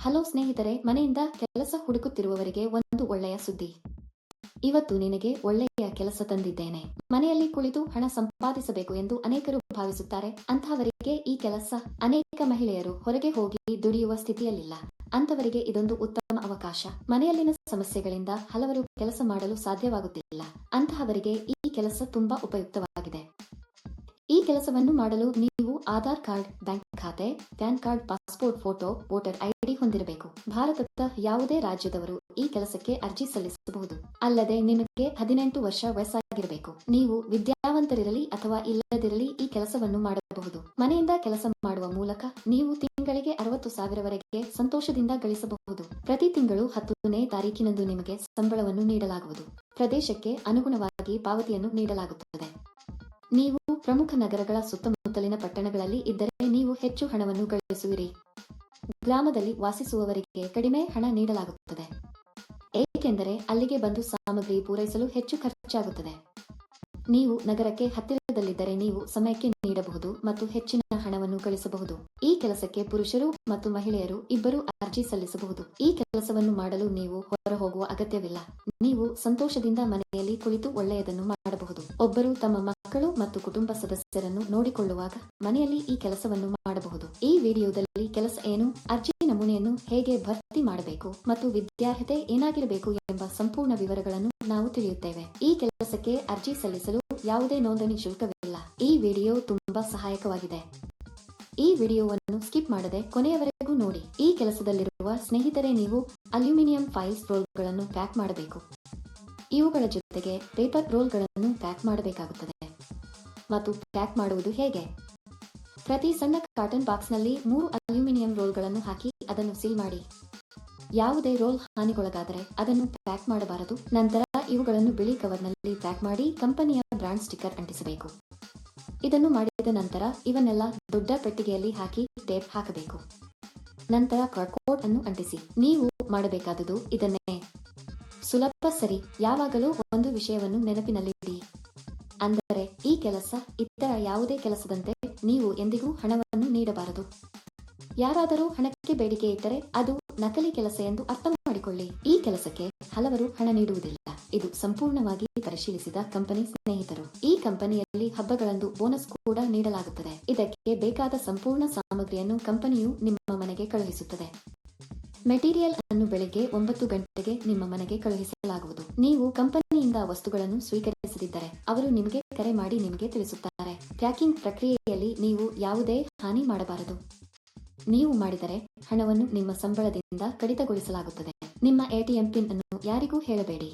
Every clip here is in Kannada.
ಹಲೋ ಸ್ನೇಹಿತರೆ, ಮನೆಯಿಂದ ಕೆಲಸ ಹುಡುಕುತ್ತಿರುವವರಿಗೆ ಒಂದು ಒಳ್ಳೆಯ ಸುದ್ದಿ. ಇವತ್ತು ನಿನಗೆ ಒಳ್ಳೆಯ ಕೆಲಸ ತಂದಿದ್ದೇನೆ. ಮನೆಯಲ್ಲಿ ಕುಳಿತು ಹಣ ಸಂಪಾದಿಸಬೇಕು ಎಂದು ಅನೇಕರು ಭಾವಿಸುತ್ತಾರೆ. ಅಂತಹವರಿಗೆ ಈ ಕೆಲಸ. ಅನೇಕ ಮಹಿಳೆಯರು ಹೊರಗೆ ಹೋಗಿ ದುಡಿಯುವ ಸ್ಥಿತಿಯಲ್ಲಿಲ್ಲ. ಅಂತವರಿಗೆ ಇದೊಂದು ಉತ್ತಮ ಅವಕಾಶ. ಮನೆಯಲ್ಲಿನ ಸಮಸ್ಯೆಗಳಿಂದ ಹಲವರು ಕೆಲಸ ಮಾಡಲು ಸಾಧ್ಯವಾಗುತ್ತಿಲ್ಲ. ಅಂತಹವರಿಗೆ ಈ ಕೆಲಸ ತುಂಬಾ ಉಪಯುಕ್ತವಾಗಿದೆ. ಈ ಕೆಲಸವನ್ನು ಮಾಡಲು ನೀವು ಆಧಾರ್ ಕಾರ್ಡ್, ಬ್ಯಾಂಕ್ ಖಾತೆ, PAN card, passport photo, voter ID ಹೊಂದಿರಬೇಕು. ಭಾರತದ ಯಾವುದೇ ರಾಜ್ಯದವರು ಈ ಕೆಲಸಕ್ಕೆ ಅರ್ಜಿ ಸಲ್ಲಿಸಬಹುದು. ಅಲ್ಲದೆ ನಿಮಗೆ 18 ವರ್ಷ ವಯಸ್ಸಾಗಿರಬೇಕು. ನೀವು ವಿದ್ಯಾವಂತರಿರಲಿ ಅಥವಾ ಇಲ್ಲದಿರಲಿ ಈ ಕೆಲಸವನ್ನು ಮಾಡಬಹುದು. ಮನೆಯಿಂದ ಕೆಲಸ ಮಾಡುವ ಮೂಲಕ ನೀವು ತಿಂಗಳಿಗೆ 60,000 ವರೆಗೆ ಸಂತೋಷದಿಂದ ಗಳಿಸಬಹುದು. ಪ್ರತಿ ತಿಂಗಳು 10ನೇ ತಾರೀಕಿನಂದು ನಿಮಗೆ ಸಂಬಳವನ್ನು ನೀಡಲಾಗುವುದು. ಪ್ರದೇಶಕ್ಕೆ ಅನುಗುಣವಾಗಿ ಪಾವತಿಯನ್ನು ನೀಡಲಾಗುತ್ತದೆ. ನೀವು ಪ್ರಮುಖ ನಗರಗಳ ಸುತ್ತಮುತ್ತಲಿನ ಪಟ್ಟಣಗಳಲ್ಲಿ ಇದ್ದರೆ ನೀವು ಹೆಚ್ಚು ಹಣವನ್ನು ಗಳಿಸುವಿರಿ. ಗ್ರಾಮದಲ್ಲಿ ವಾಸಿಸುವವರಿಗೆ ಕಡಿಮೆ ಹಣ ನೀಡಲಾಗುತ್ತದೆ, ಏಕೆಂದರೆ ಅಲ್ಲಿಗೆ ಬಂದು ಸಾಮಗ್ರಿ ಪೂರೈಸಲು ಹೆಚ್ಚು ಖರ್ಚಾಗುತ್ತದೆ. ನೀವು ನಗರಕ್ಕೆ ಹತ್ತಿರದಲ್ಲಿದ್ದರೆ ನೀವು ಸಮಯಕ್ಕೆ ನೀಡಬಹುದು ಮತ್ತು ಹೆಚ್ಚಿನ ಹಣವನ್ನು ಗಳಿಸಬಹುದು. ಈ ಕೆಲಸಕ್ಕೆ ಪುರುಷರು ಮತ್ತು ಮಹಿಳೆಯರು ಇಬ್ಬರೂ ಅರ್ಜಿ ಸಲ್ಲಿಸಬಹುದು. ಈ ಕೆಲಸವನ್ನು ಮಾಡಲು ನೀವು ಹೊರ ಹೋಗುವ ಅಗತ್ಯವಿಲ್ಲ. ನೀವು ಸಂತೋಷದಿಂದ ಮನೆಯಲ್ಲಿ ಕುಳಿತು ಒಳ್ಳೆಯದನ್ನು ಮಾಡಬಹುದು. ಒಬ್ಬರು ತಮ್ಮ ಮಕ್ಕಳು ಮತ್ತು ಕುಟುಂಬ ಸದಸ್ಯರನ್ನು ನೋಡಿಕೊಳ್ಳುವಾಗ ಮನೆಯಲ್ಲಿ ಈ ಕೆಲಸವನ್ನು ಮಾಡಬಹುದು. ಈ ವಿಡಿಯೋದಲ್ಲಿ ಕೆಲಸ ಏನು, ಅರ್ಜಿ ನಮೂನೆಯನ್ನು ಹೇಗೆ ಭರ್ತಿ ಮಾಡಬೇಕು ಮತ್ತು ವಿದ್ಯಾರ್ಹತೆ ಏನಾಗಿರಬೇಕು ಎಂಬ ಸಂಪೂರ್ಣ ವಿವರಗಳನ್ನು ನಾವು ತಿಳಿಯುತ್ತೇವೆ. ಈ ಕೆಲಸಕ್ಕೆ ಅರ್ಜಿ ಸಲ್ಲಿಸಲು ಯಾವುದೇ ನೋಂದಣಿ ಶುಲ್ಕವಿಲ್ಲ. ಈ ವಿಡಿಯೋ ತುಂಬಾ ಸಹಾಯಕವಾಗಿದೆ. ಈ ವಿಡಿಯೋವನ್ನು ಸ್ಕಿಪ್ ಮಾಡದೆ ಕೊನೆಯವರೆಗೂ ನೋಡಿ. ಈ ಕೆಲಸದಲ್ಲಿರುವ ಸ್ನೇಹಿತರೆ, ನೀವು ಅಲ್ಯೂಮಿನಿಯಂ ಫಾಯಿಲ್ಸ್ ರೋಲ್ಗಳನ್ನು ಪ್ಯಾಕ್ ಮಾಡಬೇಕು. ಇವುಗಳ ಜೊತೆಗೆ ಪೇಪರ್ ರೋಲ್ಗಳನ್ನು ಪ್ಯಾಕ್ ಮಾಡಬೇಕಾಗುತ್ತದೆ. ಮತ್ತು ಪ್ಯಾಕ್ ಮಾಡುವುದು ಹೇಗೆ? ಪ್ರತಿ ಸಣ್ಣ ಕಾಟನ್ ಬಾಕ್ಸ್ನಲ್ಲಿ 3 ಅಲ್ಯೂಮಿನಿಯಂ ರೋಲ್ಗಳನ್ನು ಹಾಕಿ ಅದನ್ನು ಸೀಲ್ ಮಾಡಿ. ಯಾವುದೇ ರೋಲ್ ಹಾನಿಗೊಳಗಾದರೆ ಅದನ್ನು ಪ್ಯಾಕ್ ಮಾಡಬಾರದು. ನಂತರ ಇವುಗಳನ್ನು ಬಿಳಿ ಕವರ್ನಲ್ಲಿ ಪ್ಯಾಕ್ ಮಾಡಿ ಕಂಪನಿಯ ಬ್ರಾಂಡ್ ಸ್ಟಿಕ್ಕರ್ ಅಂಟಿಸಬೇಕು. ಇದನ್ನು ಮಾಡಿದ ನಂತರ ಇವನ್ನೆಲ್ಲ ದೊಡ್ಡ ಪೆಟ್ಟಿಗೆಯಲ್ಲಿ ಹಾಕಿ ಟೇಪ್ ಹಾಕಬೇಕು. ನಂತರ ಕಾರ್ಡ್ಬೋರ್ಡ್ ಅನ್ನು ಅಂಟಿಸಿ. ನೀವು ಮಾಡಬೇಕಾದುದು ಇದನ್ನೇ. ಸುಲಭ, ಸರಿ? ಯಾವಾಗಲೂ ಒಂದು ವಿಷಯವನ್ನು ನೆನಪಿನಲ್ಲಿಡಿ. ಅಂದರೆ ಈ ಕೆಲಸ ಇತರ ಯಾವುದೇ ಕೆಲಸದಂತೆ ನೀವು ಎಂದಿಗೂ ಹಣವನ್ನು ನೀಡಬಾರದು. ಯಾರಾದರೂ ಹಣಕ್ಕೆ ಬೇಡಿಕೆ ಇಟ್ಟರೆ ಅದು ನಕಲಿ ಕೆಲಸ ಎಂದು ಅರ್ಥ ಮಾಡಿಕೊಳ್ಳಿ. ಈ ಕೆಲಸಕ್ಕೆ ಹಲವರು ಹಣ ನೀಡುವುದಿಲ್ಲ. ಇದು ಸಂಪೂರ್ಣವಾಗಿ ಪರಿಶೀಲಿಸಿದ ಕಂಪನಿ ಸ್ನೇಹಿತರು. ಈ ಕಂಪನಿಯಲ್ಲಿ ಹಬ್ಬಗಳಂದು ಬೋನಸ್ ಕೂಡ ನೀಡಲಾಗುತ್ತದೆ. ಇದಕ್ಕೆ ಬೇಕಾದ ಸಂಪೂರ್ಣ ಸಾಮಗ್ರಿಯನ್ನು ಕಂಪನಿಯು ನಿಮ್ಮ ಮನೆಗೆ ಕಳುಹಿಸುತ್ತದೆ. ಮೆಟೀರಿಯಲ್ ಅನ್ನು ಬೆಳಿಗ್ಗೆ 9 ಗಂಟೆಗೆ ನಿಮ್ಮ ಮನೆಗೆ ಕಳುಹಿಸಲಾಗುವುದು. ನೀವು ಕಂಪನಿಯಿಂದ ವಸ್ತುಗಳನ್ನು ಸ್ವೀಕರಿಸದಿದ್ದರೆ ಅವರು ನಿಮಗೆ ಕರೆ ಮಾಡಿ ನಿಮಗೆ ತಿಳಿಸುತ್ತಾರೆ. ಪ್ಯಾಕಿಂಗ್ ಪ್ರಕ್ರಿಯೆಯಲ್ಲಿ ನೀವು ಯಾವುದೇ ಹಾನಿ ಮಾಡಬಾರದು. ನೀವು ಮಾಡಿದರೆ ಹಣವನ್ನು ನಿಮ್ಮ ಸಂಬಳದಿಂದ ಕಡಿತಗೊಳಿಸಲಾಗುತ್ತದೆ. ನಿಮ್ಮ ಎಟಿಎಂ ಪಿನ್ ಅನ್ನು ಯಾರಿಗೂ ಹೇಳಬೇಡಿ,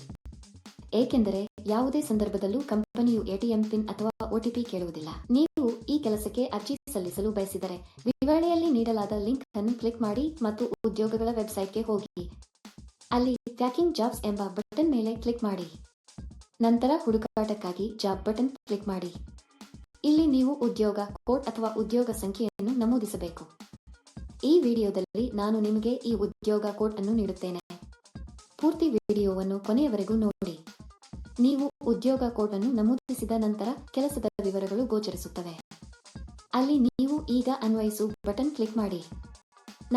ಏಕೆಂದರೆ ಯಾವುದೇ ಸಂದರ್ಭದಲ್ಲೂ ಕಂಪನಿಯು ಎಟಿಎಂ ಪಿನ್ ಅಥವಾ ಒಟಿಪಿ ಕೇಳುವುದಿಲ್ಲ. ನೀವು ಈ ಕೆಲಸಕ್ಕೆ ಅರ್ಜಿ ಸಲ್ಲಿಸಲು ಬಯಸಿದರೆ ವಿವರಣೆಯಲ್ಲಿ ನೀಡಲಾದ ಲಿಂಕ್ ಅನ್ನು ಕ್ಲಿಕ್ ಮಾಡಿ ಮತ್ತು ಉದ್ಯೋಗಗಳ ವೆಬ್ಸೈಟ್ಗೆ ಹೋಗಿ. ಅಲ್ಲಿ ಪ್ಯಾಕಿಂಗ್ ಜಾಬ್ಸ್ ಎಂಬ ಬಟನ್ ಮೇಲೆ ಕ್ಲಿಕ್ ಮಾಡಿ. ನಂತರ ಹುಡುಕಾಟಕ್ಕಾಗಿ ಜಾಬ್ ಬಟನ್ ಕ್ಲಿಕ್ ಮಾಡಿ. ಇಲ್ಲಿ ನೀವು ಉದ್ಯೋಗ ಕೋಡ್ ಅಥವಾ ಉದ್ಯೋಗ ಸಂಖ್ಯೆಯನ್ನು ನಮೂದಿಸಬೇಕು. ಈ ವಿಡಿಯೋದಲ್ಲಿ ನಾನು ನಿಮಗೆ ಈ ಉದ್ಯೋಗ ಕೋಡ್ ಅನ್ನು ನೀಡುತ್ತೇನೆ. ಪೂರ್ತಿ ವಿಡಿಯೋವನ್ನು ಕೊನೆಯವರೆಗೂ ನೋಡಿ. ನೀವು ಉದ್ಯೋಗ ಕೋಡ್ ಅನ್ನು ನಮೂದಿಸಿದ ನಂತರ ಕೆಲಸದ ವಿವರಗಳು ಗೋಚರಿಸುತ್ತವೆ. ಅಲ್ಲಿ ನೀವು ಈಗ ಅನ್ವಯಿಸು ಬಟನ್ ಕ್ಲಿಕ್ ಮಾಡಿ.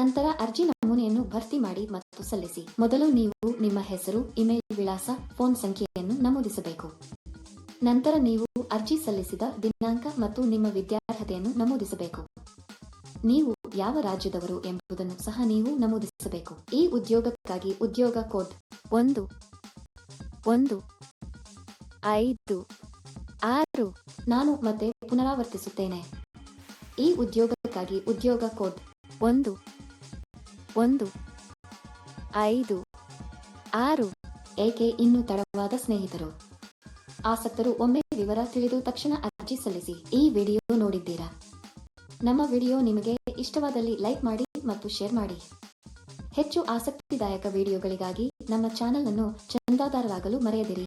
ನಂತರ ಅರ್ಜಿ ನಮೂನೆಯನ್ನು ಭರ್ತಿ ಮಾಡಿ ಮತ್ತು ಸಲ್ಲಿಸಿ. ಮೊದಲು ನೀವು ನಿಮ್ಮ ಹೆಸರು, ಇಮೇಲ್ ವಿಳಾಸ, ಫೋನ್ ಸಂಖ್ಯೆಯನ್ನು ನಮೂದಿಸಬೇಕು. ನಂತರ ನೀವು ಅರ್ಜಿ ಸಲ್ಲಿಸಿದ ದಿನಾಂಕ ಮತ್ತು ನಿಮ್ಮ ವಿದ್ಯಾರ್ಹತೆಯನ್ನು ನಮೂದಿಸಬೇಕು. ನೀವು ಯಾವ ರಾಜ್ಯದವರು ಎಂಬುದನ್ನು ಸಹ ನೀವು ನಮೂದಿಸಬೇಕು. ಈ ಉದ್ಯೋಗಕ್ಕಾಗಿ ಉದ್ಯೋಗ ಕೋಡ್ 1156. ನಾನು ಮತ್ತೆ ಪುನರಾವರ್ತಿಸುತ್ತೇನೆ. ಈ ಉದ್ಯೋಗಕ್ಕಾಗಿ ಉದ್ಯೋಗ ಕೋಡ್ 1156. ಏಕೆ ಇನ್ನೂ ತಡವಾದ ಸ್ನೇಹಿತರು? ಆಸಕ್ತರು ಒಮ್ಮೆ ವಿವರ ತಿಳಿದು ತಕ್ಷಣ ಅರ್ಜಿ ಸಲ್ಲಿಸಿ. ಈ ವಿಡಿಯೋ ನೋಡಿದ್ದೀರಾ? ನಮ್ಮ ವಿಡಿಯೋ ನಿಮಗೆ ಇಷ್ಟವಾದಲ್ಲಿ ಲೈಕ್ ಮಾಡಿ ಮತ್ತು ಶೇರ್ ಮಾಡಿ. ಹೆಚ್ಚು ಆಸಕ್ತಿದಾಯಕ ವಿಡಿಯೋಗಳಿಗಾಗಿ ನಮ್ಮ ಚಾನೆಲ್ ಅನ್ನು ಚಂದಾದಾರರಾಗಲು ಮರೆಯದಿರಿ.